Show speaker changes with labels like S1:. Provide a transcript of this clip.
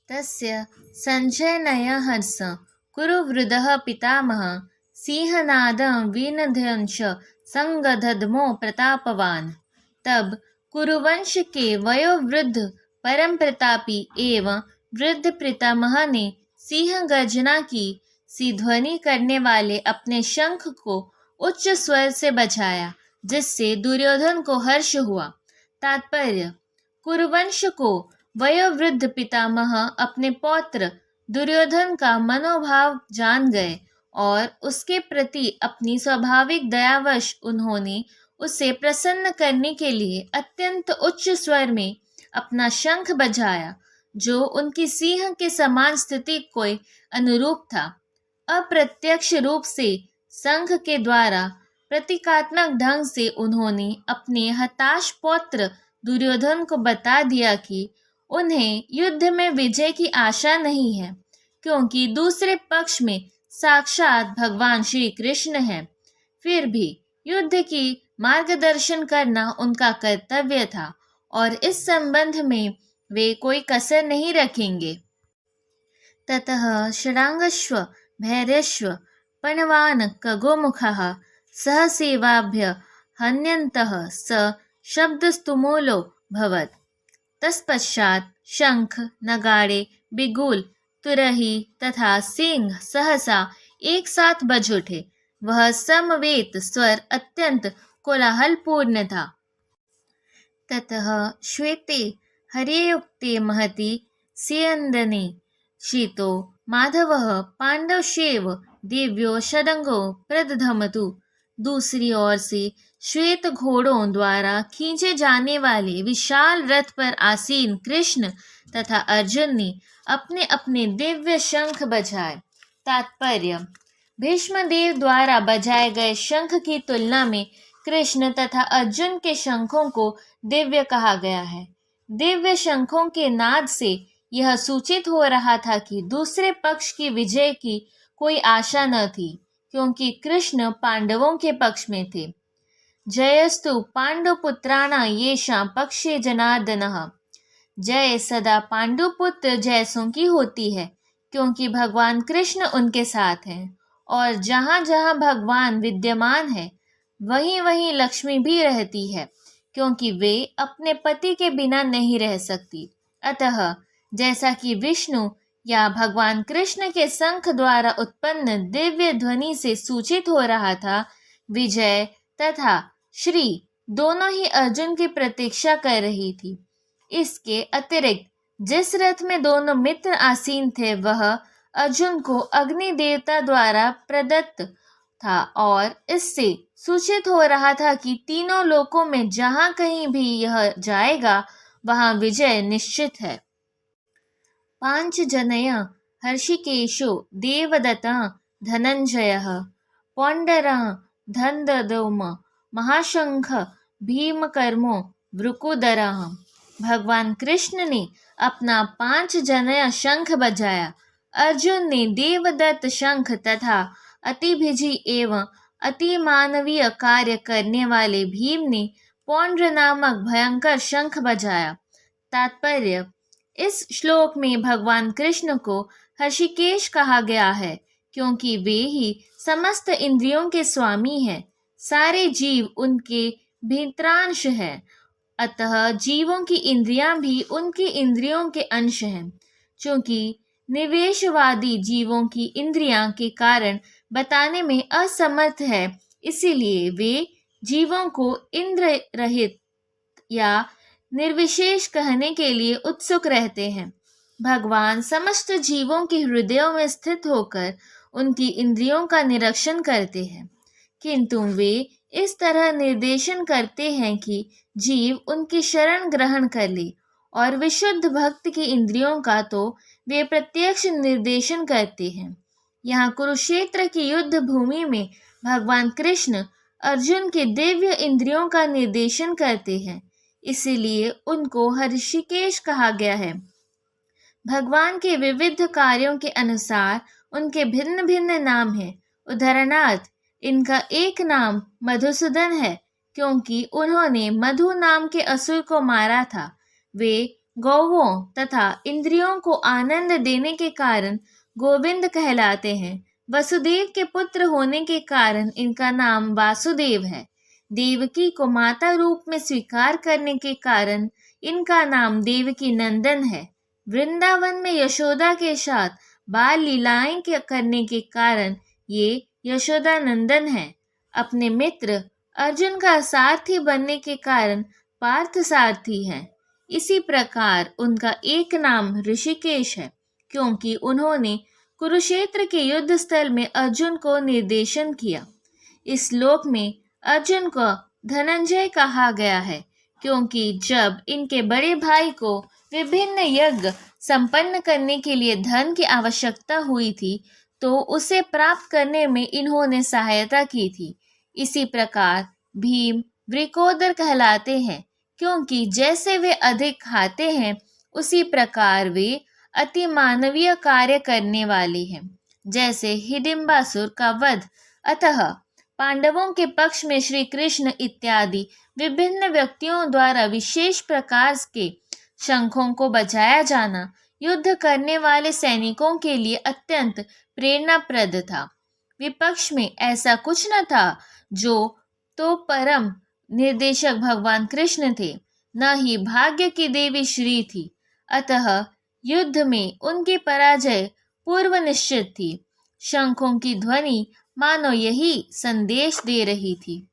S1: तस्य सञ्जनयहर्ष कुरुवृद्धः पितामहः सिंहनादं विनद्यंश संगदधमो प्रतापवान। तब कुरुवंश के वयोवृद्ध परम प्रतापी एवं वृद्ध पितामह ने सिंह गर्जना की सी ध्वनि करने वाले अपने शंख को उच्च स्वर से बजाया, जिससे दुर्योधन को हर्ष हुआ। तात्पर्य: कुरुवंश को वयोवृद्ध पितामह अपने पौत्र दुर्योधन का मनोभाव जान गए और उसके प्रति अपनी स्वाभाविक दयावश उन्होंने उसे प्रसन्न करने के लिए अत्यंत उच्च स्वर में अपना शंख बजाया, जो उनकी सिंह के समान स्थिति के अनुरूप था। अप्रत्यक्ष रूप से संघ के द्वारा प्रतीकात्मक ढंग से उन्होंने अपने हताश पौत्र दुर्योधन को बता दिया कि उन्हें युद्ध में विजय की आशा नहीं है, क्योंकि दूसरे पक्ष में साक्षात भगवान श्री कृष्ण हैं। फिर भी युद्ध की मार्गदर्शन करना उनका कर्तव्य था और इस संबंध में वे कोई कसर नहीं रखेंगे। ततः षडांगश्व भैर्यश्व पणवान खगोमुखः सहसेवाभ्य हन्यन्तः स शब्दस्तुमूलो भवत्। तत्पश्चात शंख, नगाड़े, बिगुल, तुरही तथा सिंह सहसा एक साथ बज उठे। वह समवेत स्वर अत्यंत कोलाहलपूर्ण था। ततः श्वेते हर्ययुक्ते महति स्यन्दने शीतो माधवः पांडवशेव देव्यो षडंगो प्रदधमतु। दूसरी ओर से श्वेत घोड़ों द्वारा खींचे जाने वाले विशाल रथ पर आसीन कृष्ण तथा अर्जुन ने अपने अपने दिव्य शंख बजाए। तात्पर्य: भीष्मदेव द्वारा बजाए गए शंख की तुलना में कृष्ण तथा अर्जुन के शंखों को दिव्य कहा गया है। दिव्य शंखों के नाद से यह सूचित हो रहा था कि दूसरे पक्ष की विजय की कोई आशा न थी, क्योंकि कृष्ण पांडवों के पक्ष में थे। जयस्तु पांडुपुत्राणां येषां पक्षे जनार्दनः। जय सदा पांडुपुत्र जयसों की होती है, क्योंकि भगवान कृष्ण उनके साथ हैं, और जहाँ जहाँ भगवान विद्यमान है वहीं वहीं लक्ष्मी भी रहती है, क्योंकि वे अपने पति के बिना नहीं रह सकती। अतः जैसा कि विष्णु या भगवान कृष्ण के शंख द्वारा उत्पन्न दिव्य ध्वनि से सूचित हो रहा था, विजय तथा श्री दोनों ही अर्जुन की प्रतीक्षा कर रही थी। इसके अतिरिक्त जिस रथ में दोनों मित्र आसीन थे वह अर्जुन को अग्नि देवता द्वारा प्रदत्त था, और इससे सूचित हो रहा था कि तीनों लोकों में जहाँ कहीं भी यह जाएगा वहाँ विजय निश्चित है। पांचजनय हर्षिकेशो देवदत्ता धनंजय पौंडर धनदोम महाशंख भीमकर्मो वृकुदर। भगवान कृष्ण ने अपना 5 जनय शंख बजाया। अर्जुन ने देवदत्त शंख तथा अतिभिजी एवं अति मानवीय कार्य करने वाले भीम ने पौंड्र नामक भयंकर शंख बजाया। तात्पर्य: इस श्लोक में भगवान कृष्ण को हर्षिकेश कहा गया है, क्योंकि वे ही समस्त इंद्रियों के स्वामी हैं। सारे जीव उनके भीतरांश हैं, अतः जीवों की इंद्रियां भी उनकी इंद्रियों के अंश हैं। चूंकि निवेशवादी जीवों की इंद्रियां के कारण बताने में असमर्थ है, इसीलिए वे जीवों को इंद्र रहित या निर्विशेष कहने के लिए उत्सुक रहते हैं। भगवान समस्त जीवों के हृदयों में स्थित होकर उनकी इंद्रियों का निरीक्षण करते हैं, किंतु वे इस तरह निर्देशन करते हैं कि जीव उनकी शरण ग्रहण कर ले, और विशुद्ध भक्त की इंद्रियों का तो वे प्रत्यक्ष निर्देशन करते हैं। यहाँ कुरुक्षेत्र की युद्ध भूमि में भगवान कृष्ण अर्जुन के दिव्य इंद्रियों का निर्देशन करते हैं, इसीलिए उनको हर्षिकेश कहा गया है। भगवान के विविध कार्यों के अनुसार उनके भिन्न भिन्न नाम हैं। उदाहरणार्थ, इनका एक नाम मधुसूदन है, क्योंकि उन्होंने मधु नाम के असुर को मारा था। वे गौवों तथा इंद्रियों को आनंद देने के कारण गोविंद कहलाते हैं। वसुदेव के पुत्र होने के कारण इनका नाम वासुदेव है। देवकी को माता रूप में स्वीकार करने के कारण इनका नाम देवकी नंदन है। वृंदावन में यशोदा के साथ बाल लीलाएं करने के कारण ये यशोदा नंदन है। अपने मित्र अर्जुन का सारथी बनने के कारण पार्थ सारथी है। इसी प्रकार उनका एक नाम ऋषिकेश है, क्योंकि उन्होंने कुरुक्षेत्र के युद्ध स्थल में अर्जुन को निर्देशन किया। इस श्लोक में अर्जुन को धनंजय कहा गया है, क्योंकि जब इनके बड़े भाई को विभिन्न यज्ञ संपन्न करने के लिए धन की आवश्यकता हुई थी, तो उसे प्राप्त करने में इन्होंने सहायता की थी। इसी प्रकार भीम वृकोदर कहलाते हैं, क्योंकि जैसे वे अधिक खाते हैं उसी प्रकार वे अति मानवीय कार्य करने वाले हैं, जैसे हिडिंबासुर का वध। अतः पांडवों के पक्ष में श्री कृष्ण इत्यादि विभिन्न व्यक्तियों द्वारा विशेष प्रकार के शंखों को बजाया जाना युद्ध करने वाले सैनिकों के लिए अत्यंत प्रेरणाप्रद था। विपक्ष में ऐसा कुछ न था, जो तो परम निर्देशक भगवान कृष्ण थे, न ही भाग्य की देवी श्री थी। अतः युद्ध में उनकी पराजय पूर्व निश्चित थी। शंखों की ध्वनि मानो यही संदेश दे रही थी।